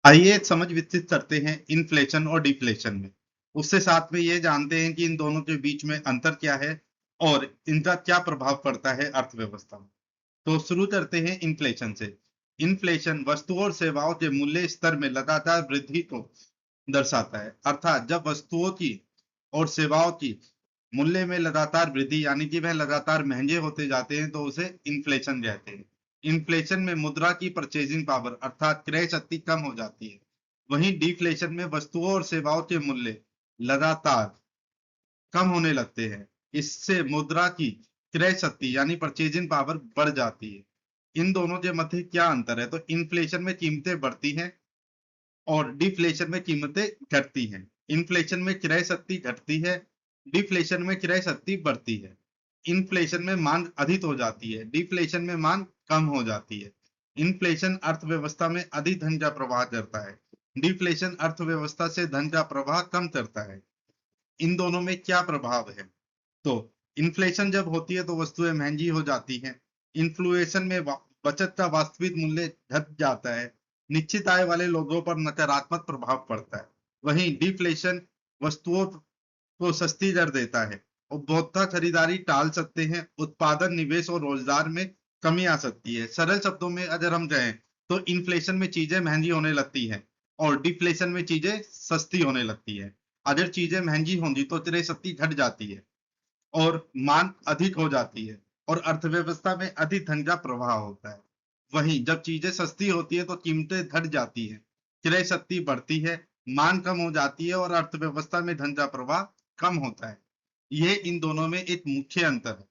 आइए समझ विकसित करते हैं इन्फ्लेशन और डिफ्लेशन में। उससे साथ में ये जानते हैं कि इन दोनों के बीच में अंतर क्या है और इनका क्या प्रभाव पड़ता है अर्थव्यवस्था में। तो शुरू करते हैं इन्फ्लेशन से। इन्फ्लेशन वस्तुओं और सेवाओं के मूल्य स्तर में लगातार वृद्धि को दर्शाता है। अर्थात जब वस्तुओं की और सेवाओं की मूल्य में लगातार वृद्धि यानी कि वह लगातार महंगे होते जाते हैं तो उसे इन्फ्लेशन कहते हैं। इन्फ्लेशन में मुद्रा की परचेजिंग पावर अर्थात क्रय शक्ति कम हो जाती है। वहीं डिफ्लेशन में वस्तुओं और सेवाओं के मूल्य लगातार कम होने लगते हैं। इससे मुद्रा की क्रय शक्ति यानी परचेजिंग पावर बढ़ जाती है। इन दोनों के मध्य क्या अंतर है? तो इन्फ्लेशन में कीमतें बढ़ती हैं और डिफ्लेशन में कीमतें घटती हैं। इन्फ्लेशन में क्रय शक्ति घटती है, डिफ्लेशन में क्रय शक्ति बढ़ती है। इन्फ्लेशन में मांग अधिक हो जाती है, डिफ्लेशन में मांग कम हो जाती है। इन्फ्लेशन अर्थव्यवस्था में अधिक धन का प्रवाह करता है, डिफ्लेशन अर्थव्यवस्था से धन का प्रवाह कम करता है। इन दोनों में क्या प्रभाव है? तो इन्फ्लेशन जब होती है तो वस्तुएं महंगी हो जाती हैं। इन्फ्लेशन में बचत का वास्तविक मूल्य घट जाता है। निश्चित आय वाले लोगों पर नकारात्मक प्रभाव पड़ता है। वहीं डिफ्लेशन वस्तुओं को सस्ती कर देता है। उपभोक्ता खरीदारी टाल सकते हैं। उत्पादन निवेश और रोजगार में कमी आ सकती है। सरल शब्दों में अगर हम कहें तो इन्फ्लेशन में चीजें महंगी होने लगती हैं और डिफ्लेशन में चीजें सस्ती होने लगती है। अगर चीजें महंगी होंगी तो क्रय शक्ति घट जाती है और मांग अधिक हो जाती है और अर्थव्यवस्था में अधिक धन का प्रवाह होता है। वहीं जब चीजें सस्ती होती है तो कीमतें घट जाती है, क्रय शक्ति बढ़ती है, मांग कम हो जाती है और अर्थव्यवस्था में धन का प्रवाह कम होता है। ये इन दोनों में एक मुख्य अंतर है।